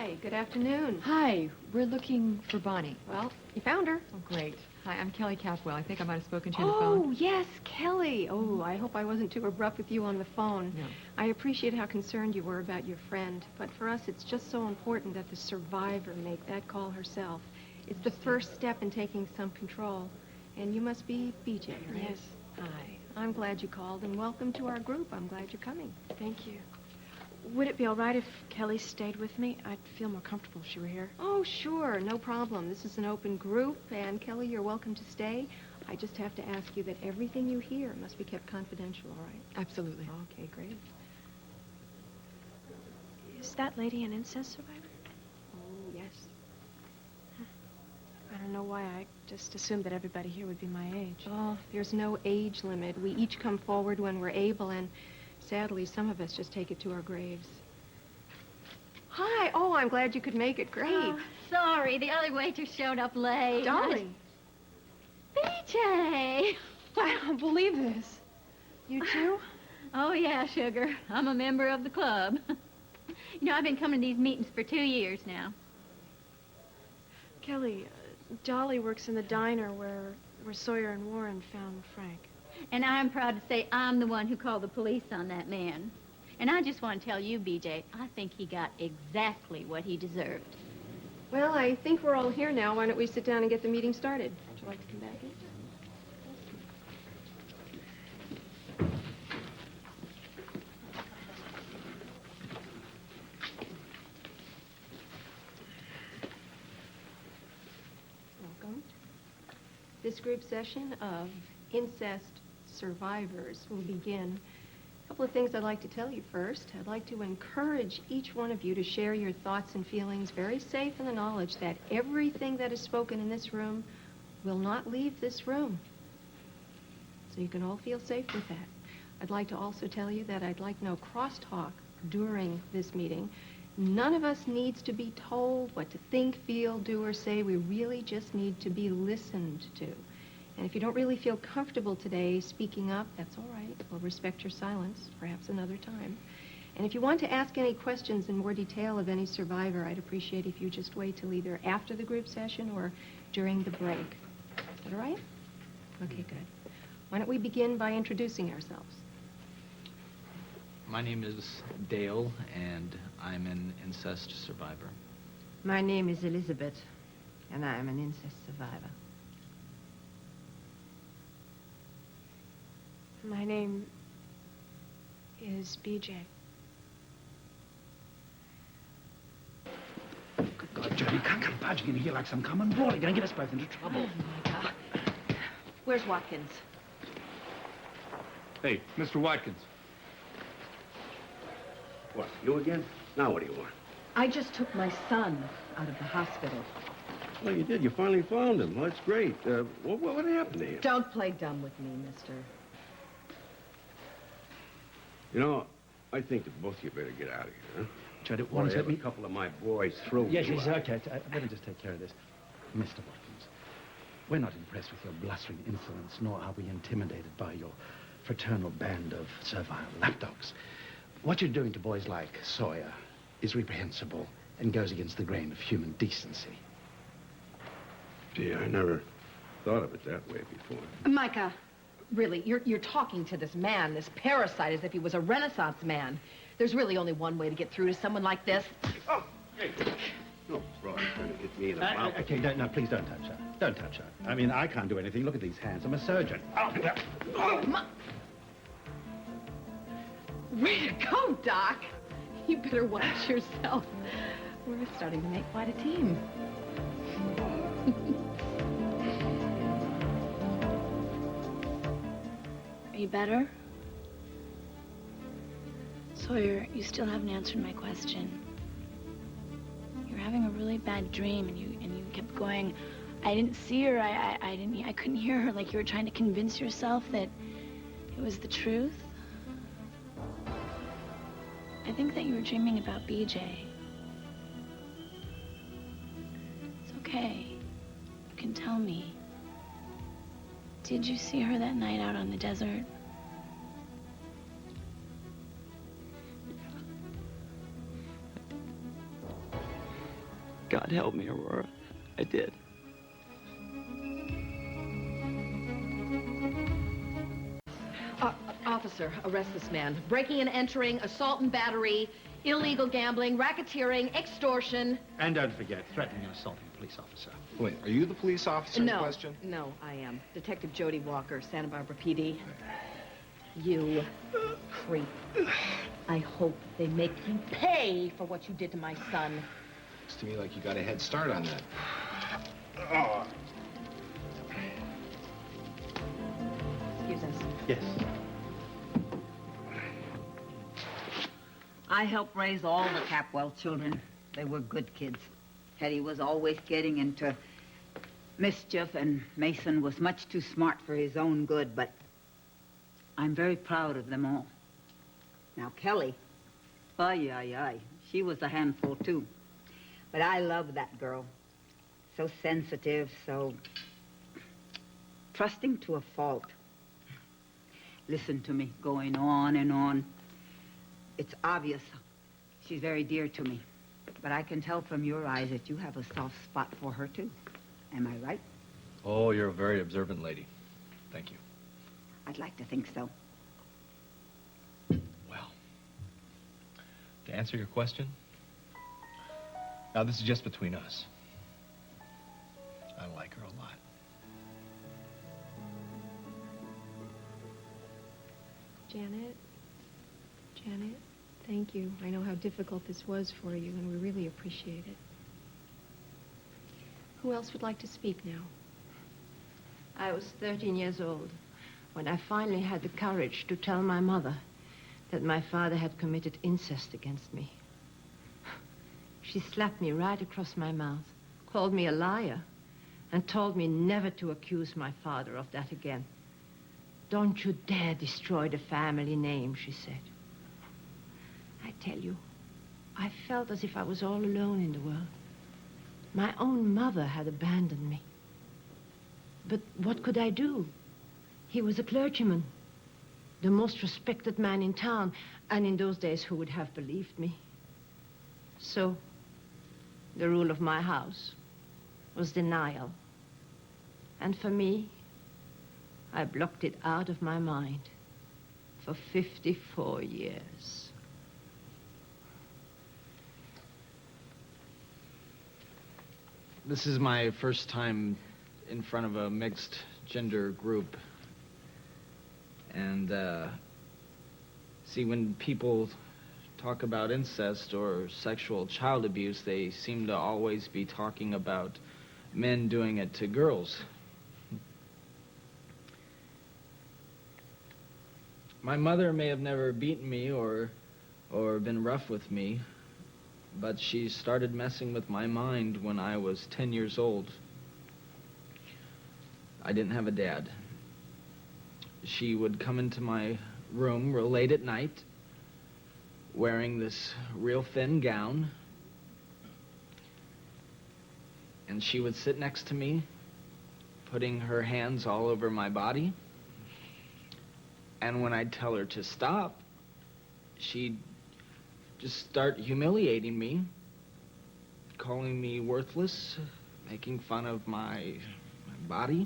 Hi, good afternoon. Hi, we're looking for Bonnie. Well, you found her. Oh, great. Hi, I'm Kelly Caswell. I think I might have spoken to you on the phone. Oh, yes, Kelly. Oh, I hope I wasn't too abrupt with you on the phone. No. I appreciate how concerned you were about your friend, but for us, it's just so important that the survivor make that call herself. It's the first step in taking some control. And you must be B Jay, right? Yes. Hi. I'm glad you called, and welcome to our group. I'm glad you're coming. Thank you. Would it be all right if Kelly stayed with me? I'd feel more comfortable if she were here. Oh, sure, no problem. This is an open group, and Kelly, you're welcome to stay. I just have to ask you that everything you hear must be kept confidential, all right? Absolutely. Okay, great. Is that lady an incest survivor? Oh, yes. I don't know why. I just assumed that everybody here would be my age. Oh, there's no age limit. We each come forward when we're able, and sadly, some of us just take it to our graves. Hi. Oh, I'm glad you could make it. Great. Oh, sorry, the other waitress showed up late. Dolly. B Jay. I don't believe this. You too? Oh, yeah, sugar. I'm a member of the club. You know, I've been coming to these meetings for 2 years now. Kelly, Dolly works in the diner where Sawyer and Warren found Frank. And I'm proud to say I'm the one who called the police on that man. And I just want to tell you, BJ, I think he got exactly what he deserved. Well, I think we're all here now. Why don't we sit down and get the meeting started? Would you like to come back in? Welcome. This group session of incest survivors will begin. A couple of things I'd like to tell you first. I'd like to encourage each one of you to share your thoughts and feelings very safe in the knowledge that everything that is spoken in this room will not leave this room. So you can all feel safe with that. I'd like to also tell you that I'd like no crosstalk during this meeting. None of us needs to be told what to think, feel, do, or say. We really just need to be listened to. And if you don't really feel comfortable today speaking up, that's all right. We'll respect your silence, perhaps another time. And if you want to ask any questions in more detail of any survivor, I'd appreciate if you just wait till either after the group session or during the break. Is that all right? Okay, good. Why don't we begin by introducing ourselves? My name is Dale, and I'm an incest survivor. My name is Elizabeth, and I am an incest survivor. My name is B Jay. Good God, Joe, you can't come barging in here like some common brawl. You're going to get us both into trouble. Oh, my God. Where's Watkins? Hey, Mr. Watkins. What, you again? Now what do you want? I just took my son out of the hospital. Well, you did. You finally found him. Well, that's great. What happened to him? Don't play dumb with me, mister. You know, I think that both of you better get out of here, huh? Joe, Or want to have let a me... couple of my boys throw Yes, you yes, out. okay. I better just take care of this. Mr. Watkins, we're not impressed with your blustering insolence, nor are we intimidated by your fraternal band of servile lapdogs. What you're doing to boys like Sawyer is reprehensible and goes against the grain of human decency. Gee, I never thought of it that way before. Micah, really, you're talking to this man, this parasite, as if he was a Renaissance man. There's really only one way to get through to someone like this. Oh, hey. No, broad trying to hit me in the mouth. Okay, no, please don't touch her. Don't touch her. I mean, I can't do anything. Look at these hands. I'm a surgeon. Way to go, Doc. You better watch yourself. We're starting to make quite a team. Are you better? Sawyer, you still haven't answered my question. You're having a really bad dream, and you kept going, I didn't see her, I couldn't hear her, like you were trying to convince yourself that it was the truth. I think that you were dreaming about B Jay. It's okay. You can tell me. Did you see her that night out on the desert? God help me, Aurora. I did. Officer, arrest this man. Breaking and entering, assault and battery, illegal gambling, racketeering, extortion. And don't forget, threatening and assaulting a police officer. Wait, are you the police officer in question? No, I am. Detective Jody Walker, Santa Barbara PD. You creep. I hope they make you pay for what you did to my son. Looks to me like you got a head start on that. Excuse us. Yes. I helped raise all the Capwell children. They were good kids. Hetty was always getting into mischief, and Mason was much too smart for his own good, but I'm very proud of them all. Now, Kelly, ay, she was a handful, too. But I love that girl. So sensitive, so trusting to a fault. Listen to me, going on and on. It's obvious she's very dear to me. But I can tell from your eyes that you have a soft spot for her, too. Am I right? Oh, you're a very observant lady. Thank you. I'd like to think so. Well, to answer your question, now this is just between us. I like her a lot. Janet, thank you. I know how difficult this was for you, and we really appreciate it. Who else would like to speak now? I was 13 years old when I finally had the courage to tell my mother that my father had committed incest against me. She slapped me right across my mouth, called me a liar, and told me never to accuse my father of that again. Don't you dare destroy the family name, she said. I tell you, I felt as if I was all alone in the world. My own mother had abandoned me. But what could I do? He was a clergyman, the most respected man in town, and in those days, who would have believed me? So, the rule of my house was denial. And for me, I blocked it out of my mind for 54 years. This is my first time in front of a mixed gender group. And, see, when people talk about incest or sexual child abuse, they seem to always be talking about men doing it to girls. My mother may have never beaten me or been rough with me, but she started messing with my mind when I was 10 years old. I didn't have a dad. She would come into my room real late at night, wearing this real thin gown, and she would sit next to me, putting her hands all over my body. And when I'd tell her to stop, she'd just start humiliating me, calling me worthless, making fun of my body,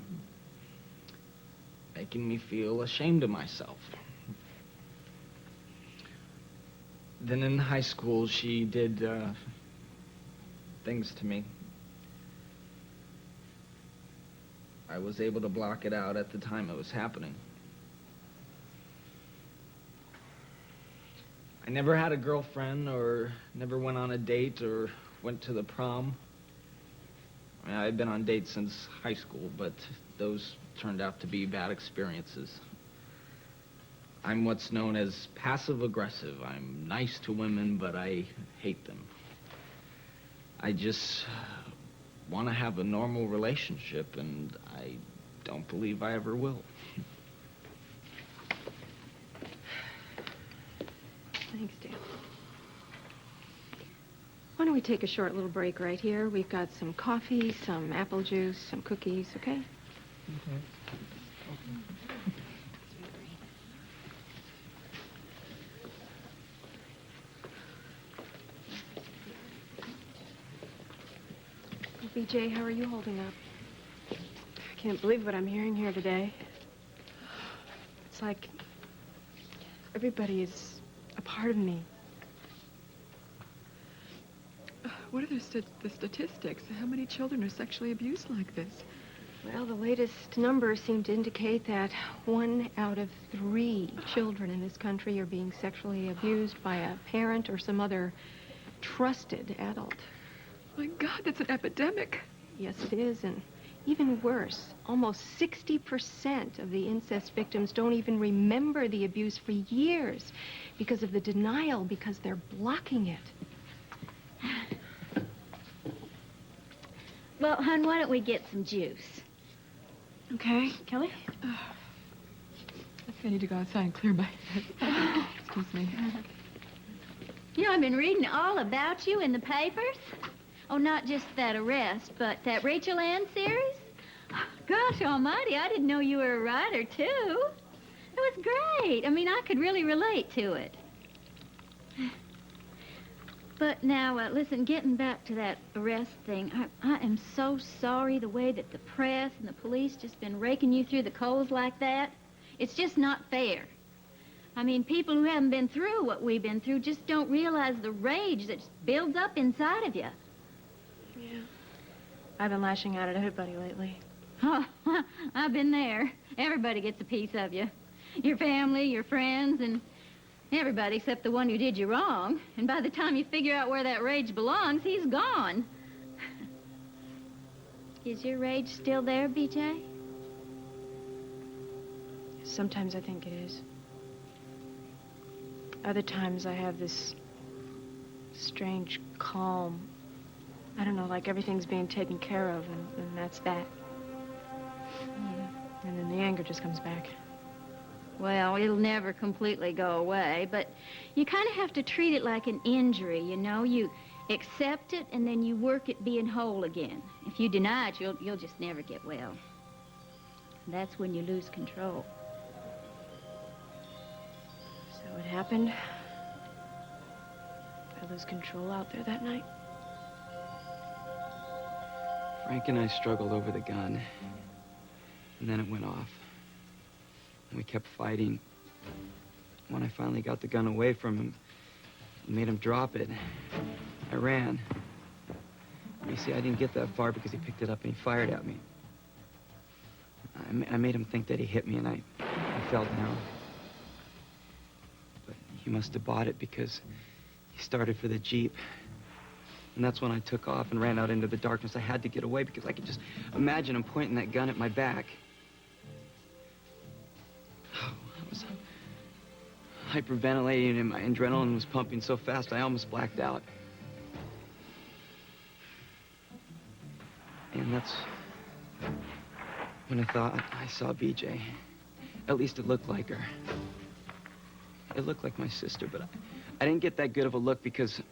making me feel ashamed of myself. Then in high school, she did things to me. I was able to block it out at the time it was happening. I never had a girlfriend or never went on a date or went to the prom. I mean, I'd been on dates since high school, but those turned out to be bad experiences. I'm what's known as passive-aggressive. I'm nice to women, but I hate them. I just want to have a normal relationship, and I don't believe I ever will. Thanks, Dan. Why don't we take a short little break right here? We've got some coffee, some apple juice, some cookies, okay? Okay. BJ, how are you holding up? I can't believe what I'm hearing here today. It's like everybody is a part of me. What are the statistics? How many children are sexually abused like this? Well, the latest numbers seem to indicate that 1 out of 3 children in this country are being sexually abused by a parent or some other trusted adult. My God, that's an epidemic. Yes, it is, and even worse, almost 60% of the incest victims don't even remember the abuse for years because of the denial, because they're blocking it. Well, hon, why don't we get some juice? Okay, Kelly? I think I need to go outside and clear my head. Excuse me. You know, I've been reading all about you in the papers. Oh, not just that arrest, but that Rachel Ann series. Gosh almighty, I didn't know you were a writer, too. It was great. I mean, I could really relate to it. But now, listen, getting back to that arrest thing, I am so sorry the way that the press and the police just been raking you through the coals like that. It's just not fair. I mean, people who haven't been through what we've been through just don't realize the rage that builds up inside of you. Yeah. I've been lashing out at everybody lately. Oh, I've been there. Everybody gets a piece of you. Your family, your friends, and everybody except the one who did you wrong. And by the time you figure out where that rage belongs, he's gone. Is your rage still there, BJ? Sometimes I think it is. Other times I have this strange calm. I don't know, like everything's being taken care of, and that's that. Yeah. And then the anger just comes back. Well, it'll never completely go away, but you kind of have to treat it like an injury, you know? You accept it, and then you work at being whole again. If you deny it, you'll just never get well. That's when you lose control. So it happened. I lose control out there that night. Frank and I struggled over the gun, and then it went off. And we kept fighting. When I finally got the gun away from him, and made him drop it, I ran. You see, I didn't get that far because he picked it up and he fired at me. I made him think that he hit me, and I fell down. But he must have bought it because he started for the Jeep. And that's when I took off and ran out into the darkness. I had to get away because I could just imagine him pointing that gun at my back. Oh, I was hyperventilating and my adrenaline was pumping so fast I almost blacked out. And that's when I thought I saw BJ. At least it looked like her. It looked like my sister, but I didn't get that good of a look because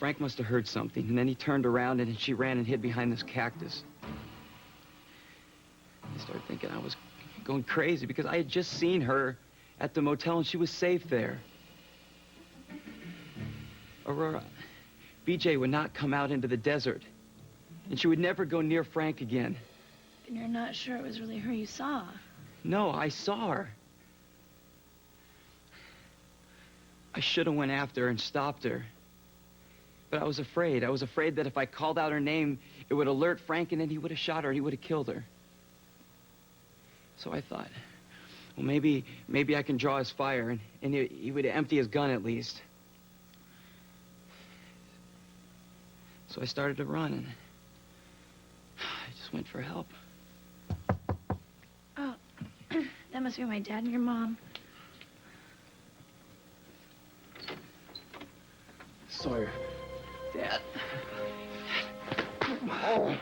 Frank must have heard something, and then he turned around and she ran and hid behind this cactus. I started thinking I was going crazy because I had just seen her at the motel and she was safe there. Aurora, BJ would not come out into the desert, and she would never go near Frank again. And you're not sure it was really her you saw? No, I saw her. I should have went after her and stopped her. But I was afraid. I was afraid that if I called out her name, it would alert Frank, and then he would have shot her, and he would have killed her. So I thought, well, maybe I can draw his fire, and he would empty his gun at least. So I started to run, and I just went for help. Oh, that must be my dad and your mom. Sawyer. Dad. Oh.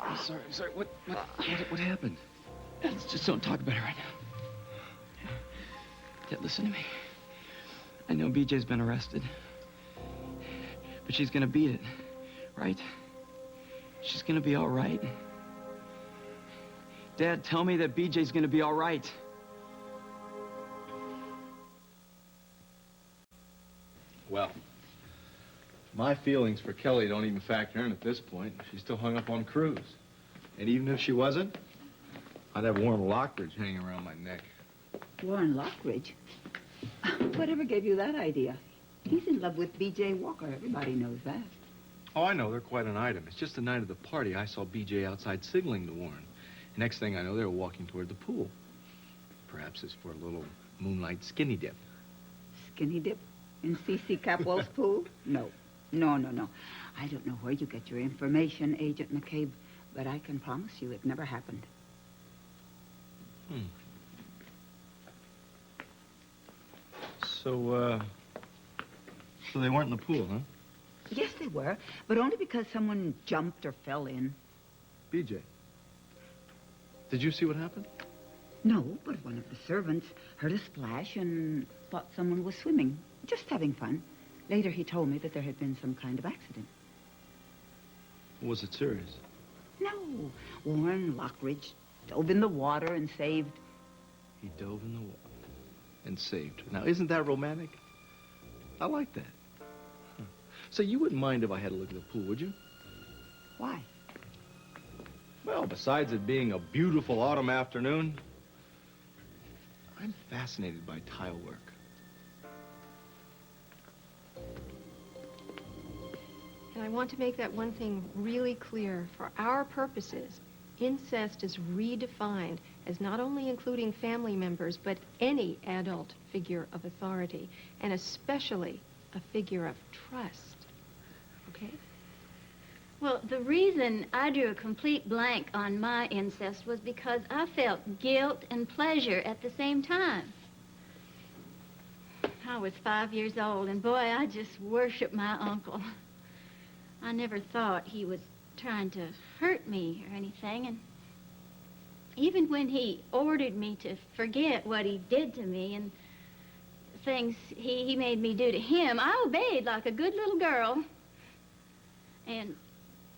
I'm sorry. What happened? Just don't talk about it right now. Dad, listen to me. I know BJ's been arrested. But she's gonna beat it, right? She's gonna be all right. Dad, tell me that BJ's gonna be all right. Well, from My feelings for Kelly don't even factor in at this point. She's still hung up on Cruz. And even if she wasn't, I'd have Warren Lockridge hanging around my neck. Warren Lockridge? Whatever gave you that idea? He's in love with B.J. Walker. Everybody knows that. Oh, I know. They're quite an item. It's just the night of the party, I saw B.J. outside signaling to Warren. Next thing I know, they were walking toward the pool. Perhaps it's for a little moonlight skinny dip. Skinny dip? In C.C. Capwell's pool? No. No, no, no. I don't know where you get your information, Agent McCabe, but I can promise you it never happened. So they weren't in the pool, huh? Yes, they were, but only because someone jumped or fell in. B.J. Did you see what happened? No, but one of the servants heard a splash and thought someone was swimming, just having fun. Later, he told me that there had been some kind of accident. Was it serious? No. Warren Lockridge dove in the water and saved... He dove in the water and saved. Now, isn't that romantic? I like that. Huh. So you wouldn't mind if I had a look at the pool, would you? Why? Well, besides it being a beautiful autumn afternoon, I'm fascinated by tile work. And I want to make that one thing really clear. For our purposes, incest is redefined as not only including family members, but any adult figure of authority, and especially a figure of trust. Okay? Well, the reason I drew a complete blank on my incest was because I felt guilt and pleasure at the same time. I was 5 years old, and boy, I just worshiped my uncle. I never thought he was trying to hurt me or anything, and even when he ordered me to forget what he did to me and things he made me do to him, I obeyed like a good little girl. And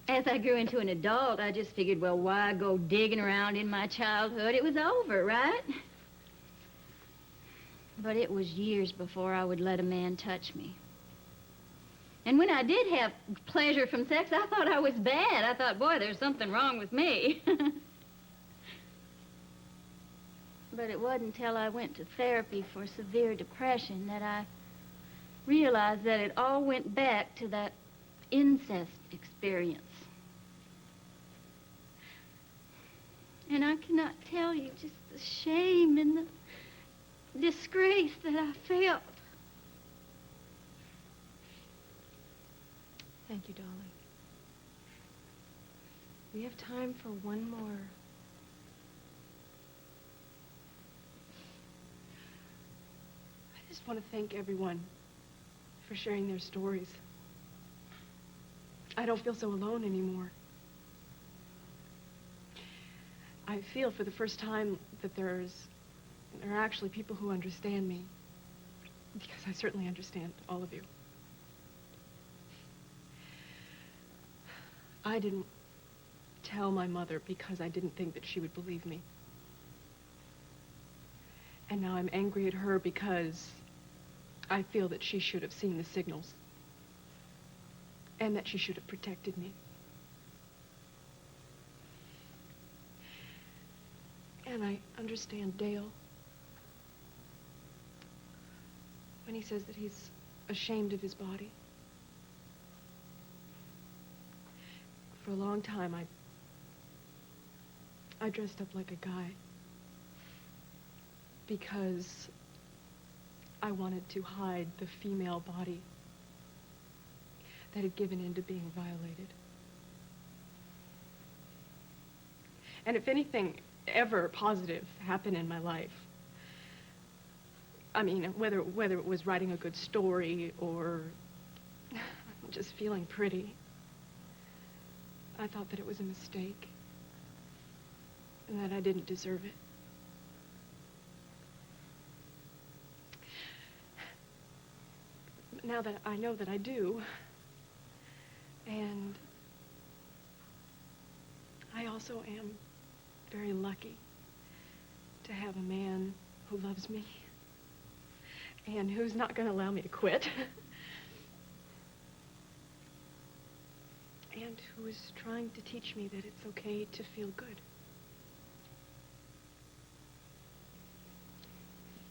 as I grew into an adult, I just figured, well, why go digging around in my childhood? It was over, right? But it was years before I would let a man touch me. And when I did have pleasure from sex, I thought I was bad. I thought, boy, there's something wrong with me. But it wasn't until I went to therapy for severe depression that I realized that it all went back to that incest experience. And I cannot tell you just the shame and the disgrace that I felt. Thank you, darling. We have time for one more. I just want to thank everyone for sharing their stories. I don't feel so alone anymore. I feel for the first time that there are actually people who understand me, because I certainly understand all of you. I didn't tell my mother because I didn't think that she would believe me. And now I'm angry at her because I feel that she should have seen the signals and that she should have protected me. And I understand Dale when he says that he's ashamed of his body. For a long time, I dressed up like a guy because I wanted to hide the female body that had given in to being violated. And if anything ever positive happened in my life, I mean, whether it was writing a good story or just feeling pretty, I thought that it was a mistake and that I didn't deserve it. But now that I know that I do, and I also am very lucky to have a man who loves me and who's not going to allow me to quit. and who is trying to teach me that it's okay to feel good.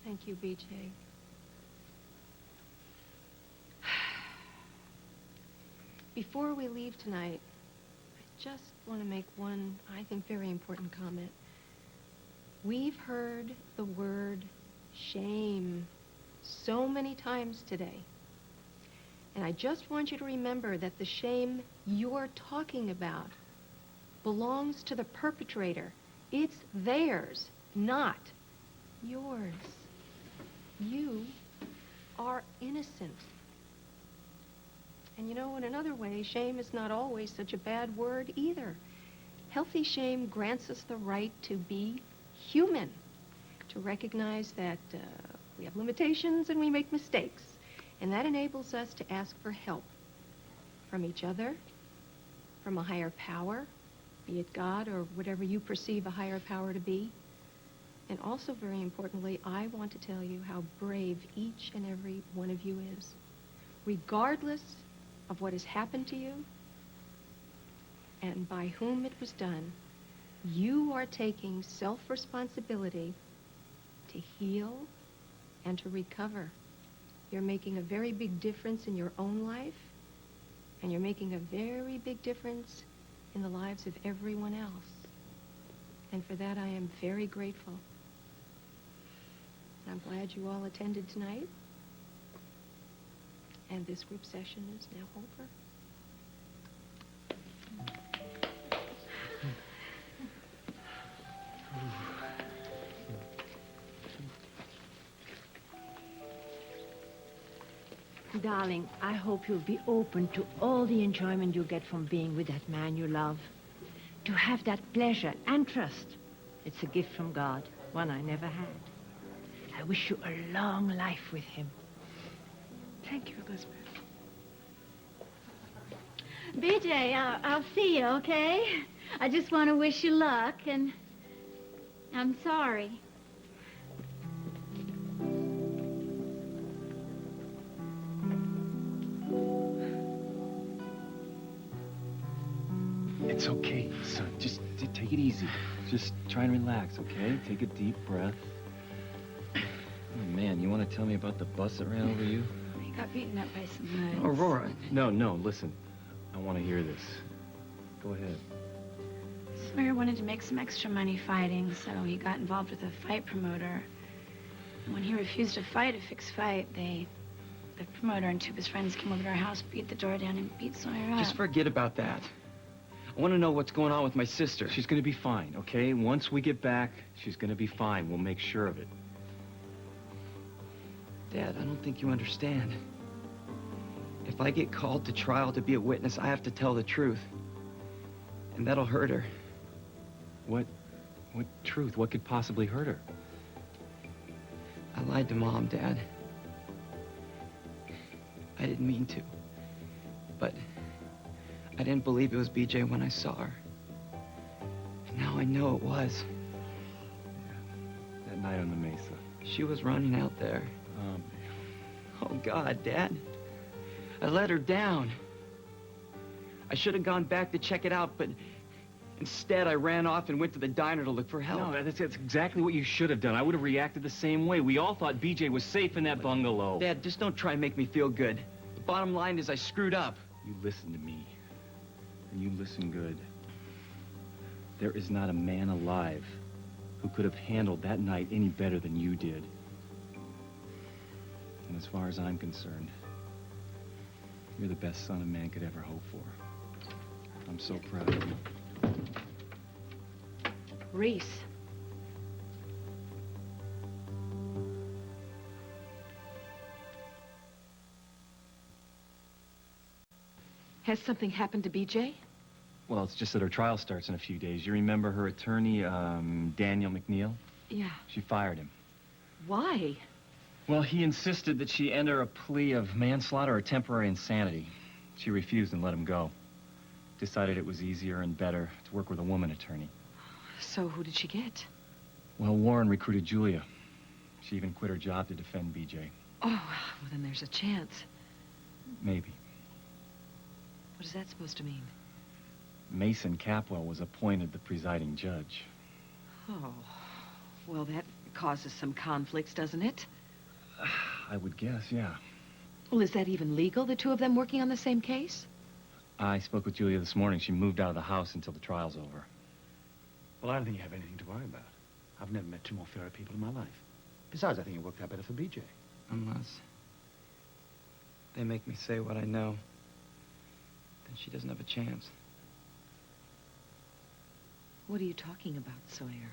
Thank you, B. J. Before we leave tonight, I just want to make one, I think, very important comment. We've heard the word shame so many times today. And I just want you to remember that the shame you're talking about belongs to the perpetrator. It's theirs, not yours. You are innocent. And you know, in another way, shame is not always such a bad word either. Healthy shame grants us the right to be human, to recognize that we have limitations and we make mistakes. And that enables us to ask for help from each other, from a higher power, be it God or whatever you perceive a higher power to be. And also, very importantly, I want to tell you how brave each and every one of you is. Regardless of what has happened to you and by whom it was done, you are taking self-responsibility to heal and to recover. You're making a very big difference in your own life, and you're making a very big difference in the lives of everyone else. And for that, I am very grateful. I'm glad you all attended tonight. And this group session is now over. Darling, I hope you'll be open to all the enjoyment you get from being with that man you love. To have that pleasure and trust. It's a gift from God, one I never had. I wish you a long life with him. Thank you, Elizabeth. B. J., I'll see you, okay? I just want to wish you luck, and I'm sorry. It's okay, son. Just take it easy. Just try and relax, okay? Take a deep breath. Oh, man, you want to tell me about the bus that ran over you? He got beaten up by some knives. Aurora. No, listen. I want to hear this. Go ahead. Sawyer wanted to make some extra money fighting, so he got involved with a fight promoter. And when he refused to fight a fixed fight, the promoter and two of his friends came over to our house, beat the door down, and beat Sawyer up. Just forget about that. I want to know what's going on with my sister. She's going to be fine, okay? Once we get back, she's going to be fine. We'll make sure of it. Dad, I don't think you understand. If I get called to trial to be a witness, I have to tell the truth. And that'll hurt her. What truth? What could possibly hurt her? I lied to Mom, Dad. I didn't mean to. But I didn't believe it was B. J. when I saw her. And now I know it was. That night on the mesa. She was running out there. Oh, God, Dad. I let her down. I should have gone back to check it out, but instead I ran off and went to the diner to look for help. No, that's exactly what you should have done. I would have reacted the same way. We all thought BJ was safe in that bungalow. Dad, just don't try and make me feel good. The bottom line is I screwed up. You listen to me. And you listen good. There is not a man alive who could have handled that night any better than you did. And as far as I'm concerned, you're the best son a man could ever hope for. I'm so proud of you. Reese. Has something happened to BJ? Well, it's just that her trial starts in a few days. You remember her attorney, Daniel McNeil? Yeah. She fired him. Why? Well, he insisted that she enter a plea of manslaughter or temporary insanity. She refused and let him go. Decided it was easier and better to work with a woman attorney. So who did she get? Well, Warren recruited Julia. She even quit her job to defend BJ. Oh, well, then there's a chance. Maybe. What is that supposed to mean? Mason Capwell was appointed the presiding judge. Oh, well, that causes some conflicts, doesn't it? I would guess, yeah. Well, is that even legal, the two of them working on the same case? I spoke with Julia this morning. She moved out of the house until the trial's over. Well, I don't think you have anything to worry about. I've never met two more fairer people in my life. Besides, I think it worked out better for BJ. Unless they make me say what I know, then she doesn't have a chance. What are you talking about, Sawyer?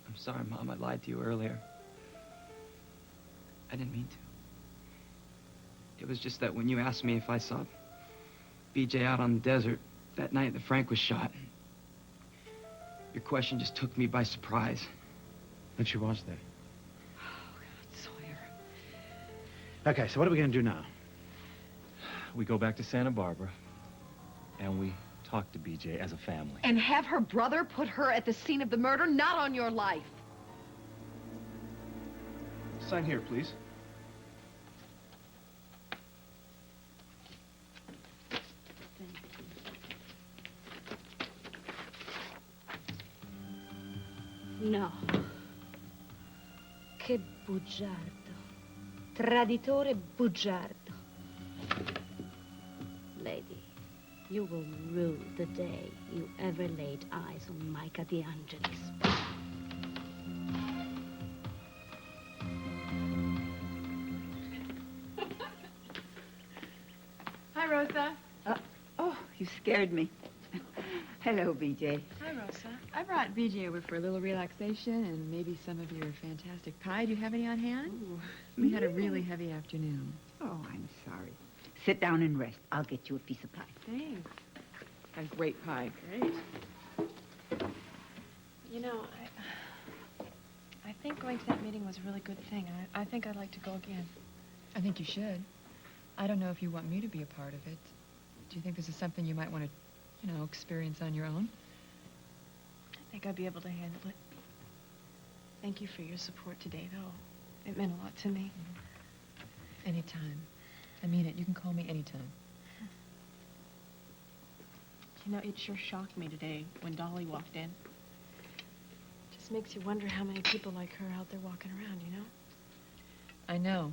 I'm sorry, Mom. I lied to you earlier. I didn't mean to. It was just that when you asked me if I saw BJ out on the desert that night that Frank was shot, your question just took me by surprise. And she was there. Oh, God, Sawyer. Okay, so what are we going to do now? We go back to Santa Barbara, and we talk to BJ as a family. And have her brother put her at the scene of the murder, not on your life. Sign here, please. No. Che bugiardo. Traditore bugiardo. Lady, you will rue the day you ever laid eyes on Micah DeAngelis. Hi, Rosa. Oh, you scared me. Hello, BJ. Hi, Rosa. I brought BJ over for a little relaxation and maybe some of your fantastic pie. Do you have any on hand? Ooh. We had a really heavy afternoon. Oh, I'm sorry. Sit down and rest. I'll get you a piece of pie. Thanks. A great pie. Great. You know, I think going to that meeting was a really good thing. I think I'd like to go again. I think you should. I don't know if you want me to be a part of it. Do you think this is something you might want to, experience on your own? I think I'd be able to handle it. Thank you for your support today, though. It meant a lot to me. Anytime. I mean it. You can call me anytime. You know, it sure shocked me today when Dolly walked in. Just makes you wonder how many people like her out there walking around, you know? I know.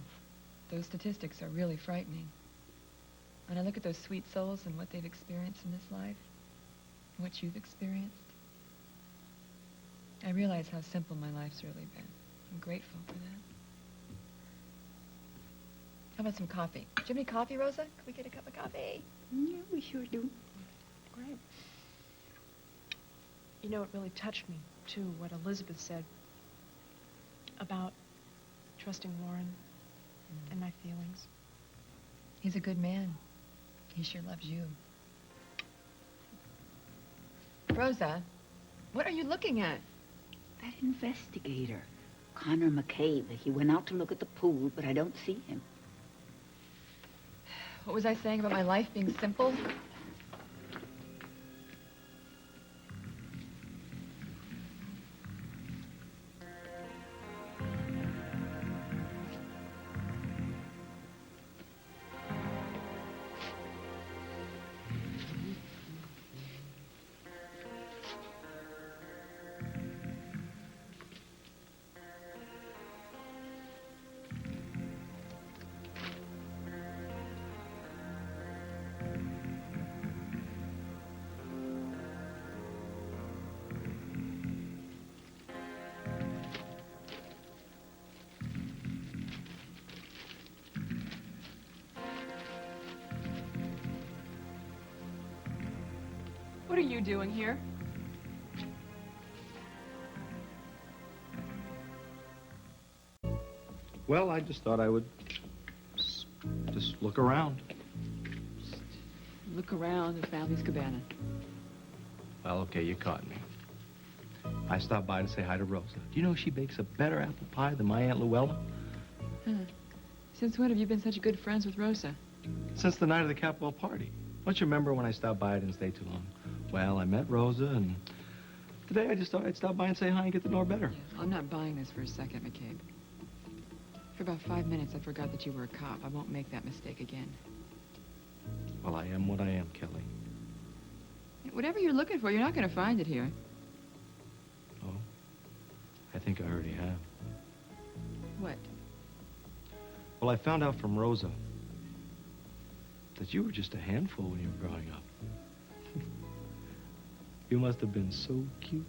Those statistics are really frightening. When I look at those sweet souls and what they've experienced in this life, and what you've experienced, I realize how simple my life's really been. I'm grateful for that. How about some coffee? Do you have any coffee, Rosa? Can we get a cup of coffee? Yeah, we sure do. Great. You know, it really touched me, too, what Elizabeth said about trusting Warren and my feelings. He's a good man. He sure loves you. Rosa, what are you looking at? That investigator, Connor Mackabe. He went out to look at the pool, but I don't see him. What was I saying about my life being simple? What are you doing here? Well, I just thought I would just look around. Look around the family's cabana. Well, okay, you caught me. I stopped by to say hi to Rosa. Do you know she bakes a better apple pie than my Aunt Llewellyn? Huh. Since when have you been such good friends with Rosa? Since the night of the Capwell party. Don't you remember when I stopped by? I didn't stay too long. Well, I met Rosa, and today I just thought I'd stop by and say hi and get to know her better. Yeah, I'm not buying this for a second, McCabe. For about 5 minutes, I forgot that you were a cop. I won't make that mistake again. Well, I am what I am, Kelly. Whatever you're looking for, you're not going to find it here. Oh, I think I already have. What? Well, I found out from Rosa that you were just a handful when you were growing up. You must have been so cute.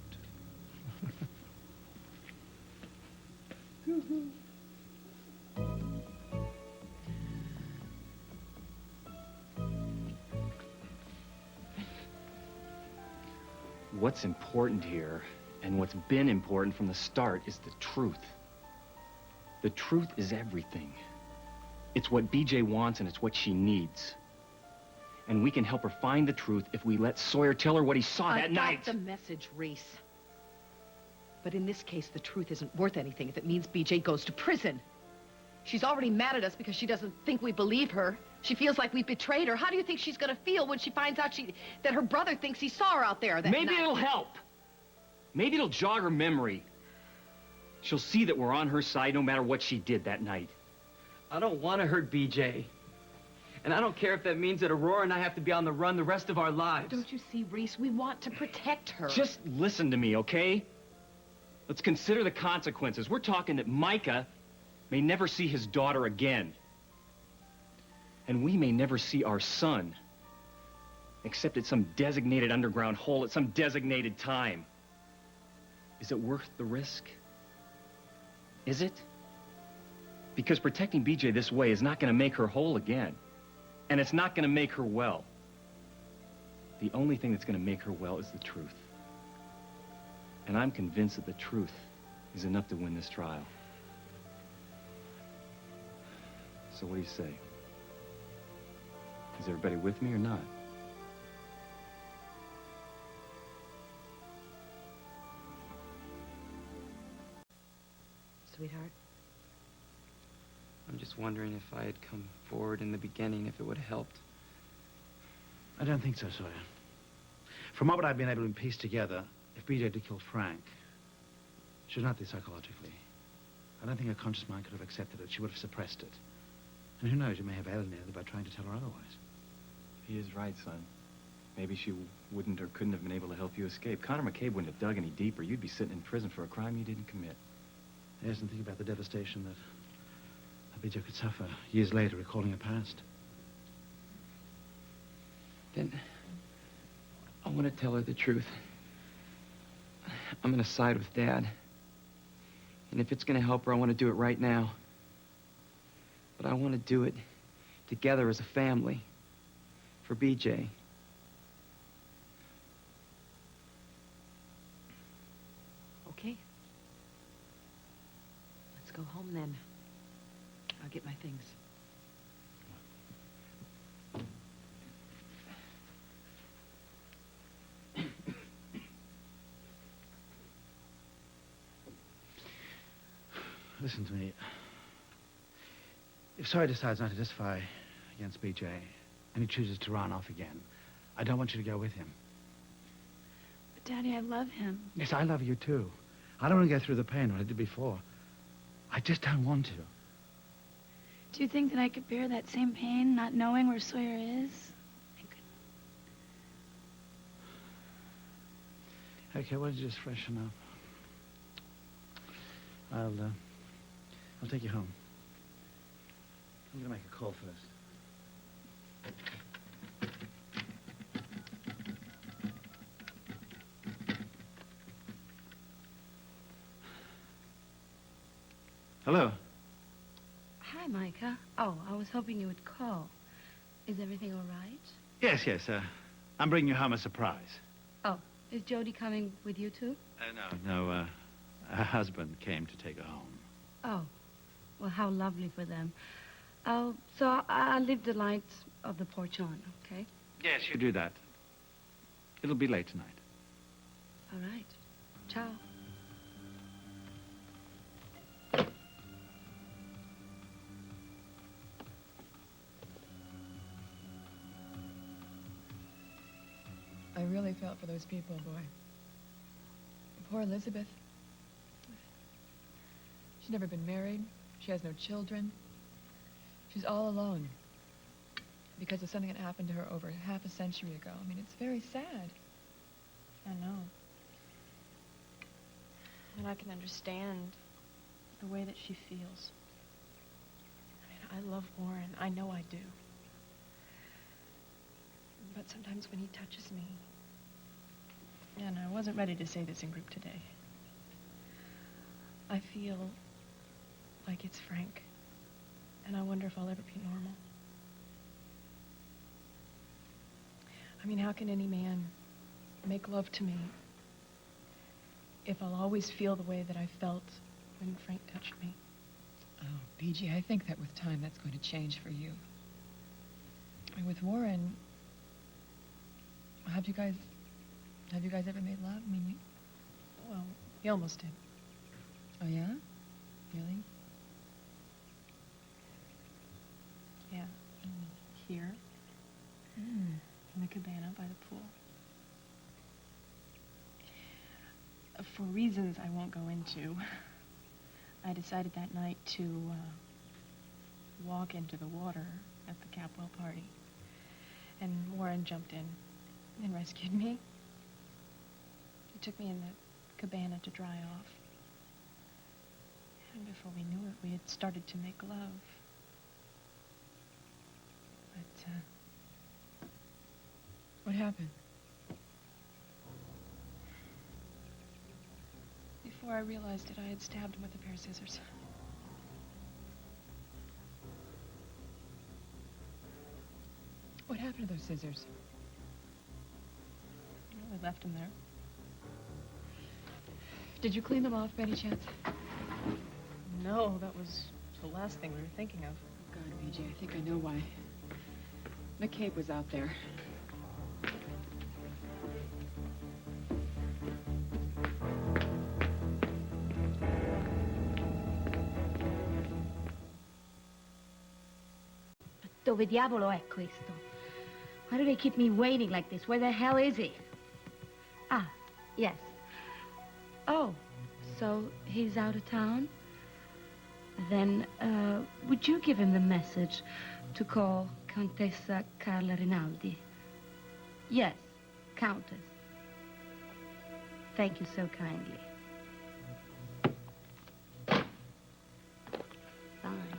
What's important here, and what's been important from the start, is the truth. The truth is everything. It's what BJ wants, and it's what she needs. And we can help her find the truth if we let Sawyer tell her what he saw that night. I got the message, Reese. But in this case, the truth isn't worth anything if it means BJ goes to prison. She's already mad at us because she doesn't think we believe her. She feels like we betrayed her. How do you think she's going to feel when she finds out that her brother thinks he saw her out there that night? Maybe it'll help. Maybe it'll jog her memory. She'll see that we're on her side no matter what she did that night. I don't want to hurt BJ. And I don't care if that means that Aurora and I have to be on the run the rest of our lives. Don't you see, Reese? We want to protect her. Just listen to me, okay? Let's consider the consequences. We're talking that Micah may never see his daughter again. And we may never see our son, except at some designated underground hole at some designated time. Is it worth the risk? Is it? Because protecting BJ this way is not going to make her whole again. And it's not going to make her well. The only thing that's going to make her well is the truth. And I'm convinced that the truth is enough to win this trial. So what do you say? Is everybody with me or not? Sweetheart? I'm just wondering if I had come forward in the beginning, if it would have helped. I don't think so, Sawyer. From what I've been able to piece together, if BJ did kill Frank, she was not there psychologically. I don't think her conscious mind could have accepted it. She would have suppressed it. And who knows, you may have alienated her by trying to tell her otherwise. He is right, son. Maybe she wouldn't or couldn't have been able to help you escape. Connor Maccabe wouldn't have dug any deeper. You'd be sitting in prison for a crime you didn't commit. Yes, and think about the devastation that BJ could suffer years later, recalling her past. Then I want to tell her the truth. I'm going to side with Dad. And if it's going to help her, I want to do it right now. But I want to do it together as a family for BJ. Okay. Let's go home then. I'll get my things. Listen to me. If Sawyer decides not to testify against BJ and he chooses to run off again, I don't want you to go with him. But, Daddy, I love him. Yes, I love you too. I don't want to go through the pain what I did before. I just don't want to. Do you think that I could bear that same pain, not knowing where Sawyer is? Okay, why don't you just freshen up? I'll take you home. I'm gonna make a call first. Hello. Hi, Micah. Oh, I was hoping you would call. Is everything all right? Yes, I'm bringing you home a surprise. Oh, is Jody coming with you, too? No, her husband came to take her home. Oh, well, how lovely for them. So I'll leave the lights of the porch on, okay? Yes, you do that. It'll be late tonight. All right. Ciao. I really felt for those people, boy. Poor Elizabeth. She's never been married. She has no children. She's all alone. because of something that happened to her over half a century ago. I mean, it's very sad. I know. And I can understand the way that she feels. I mean, I love Warren. I know I do. But sometimes when he touches me, and I wasn't ready to say this in group today, I feel like it's Frank. And I wonder if I'll ever be normal. I mean, how can any man make love to me if I'll always feel the way that I felt when Frank touched me? Oh, BG, I think that with time that's going to change for you. And with Warren, have you guys ever made love? I mean, Well, he almost did. oh yeah? Really? Yeah. Here, Hmm. in the cabana by the pool. For reasons I won't go into, I decided that night to walk into the water at the Capwell party. And Warren jumped in and rescued me. He took me in the cabana to dry off. And before we knew it, we had started to make love. But, What happened? before I realized it, I had stabbed him with a pair of scissors. What happened to those scissors? Well, we left him there. Did you clean them off by any chance? No, that was the last thing we were thinking of. God, BG, I think I know why. Maccabe was out there. Dove diavolo è questo? Why do they keep me waiting like this? Where the hell is he? Ah, yes. Oh, so he's out of town? Then, would you give him the message to call Contessa Carla Rinaldi? Yes, Countess. Thank you so kindly. Fine.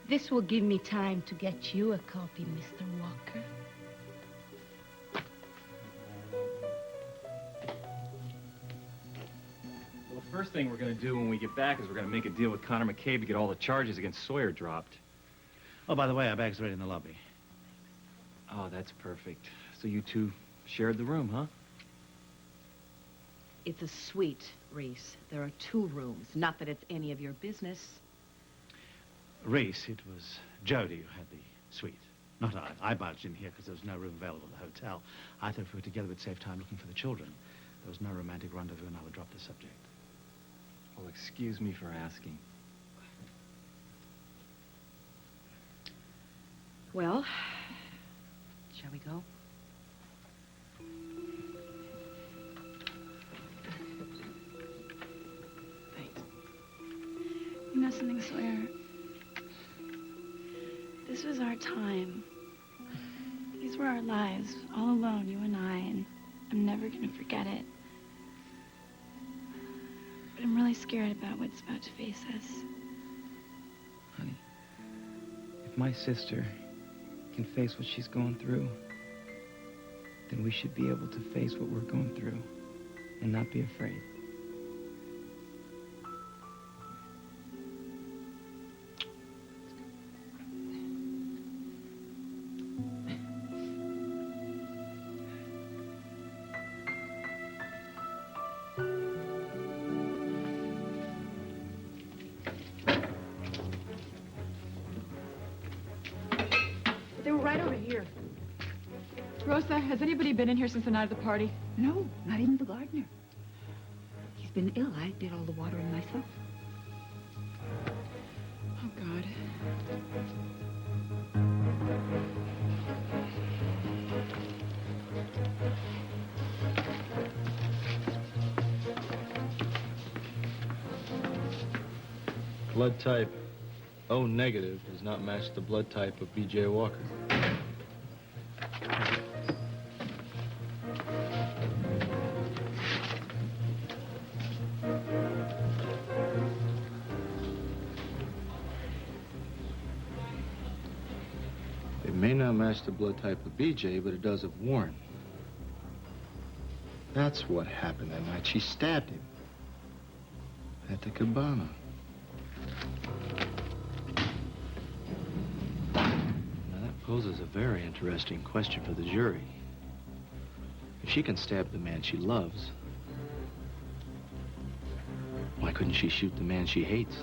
This will give me time to get you a copy, Mr. Walker. Well, the first thing we're going to do when we get back is we're going to make a deal with Connor McCabe to get all the charges against Sawyer dropped. Oh, by the way, our bag's ready in the lobby. Oh, that's perfect. So you two shared the room, huh? It's a suite, Reese. There are 2 rooms. Not that it's any of your business. Reese, it was Jody who had the suite. Not I. I barged in here because there was no room available at the hotel. I thought if we were together, we'd save time looking for the children. There was no romantic rendezvous, and I would drop the subject. Well, excuse me for asking. Well, shall we go? Thanks. You know something, Sawyer? This was our time. These were our lives, all alone, you and I, and I'm never gonna forget it. But I'm really scared about what's about to face us. Honey, if my sister can face what she's going through, then we should be able to face what we're going through and not be afraid. They were right over here. Rosa, has anybody been in here since the night of the party? No, not even the gardener. He's been ill. I did all the watering myself. Oh, God. Blood type O negative does not match the blood type of B.J. Walker. It may not match the blood type of B.J., but it does of Warren. That's what happened that night. She stabbed him at the cabana. Now, that poses a very interesting question for the jury. If she can stab the man she loves, why couldn't she shoot the man she hates?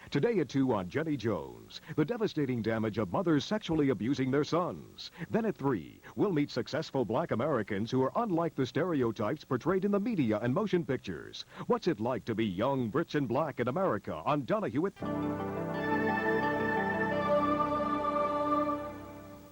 Today at 2 on Jenny Jones, the devastating damage of mothers sexually abusing their sons. Then at 3, we'll meet successful black Americans who are unlike the stereotypes portrayed in the media and motion pictures. What's it like to be young, rich, and black in America on Donahue at...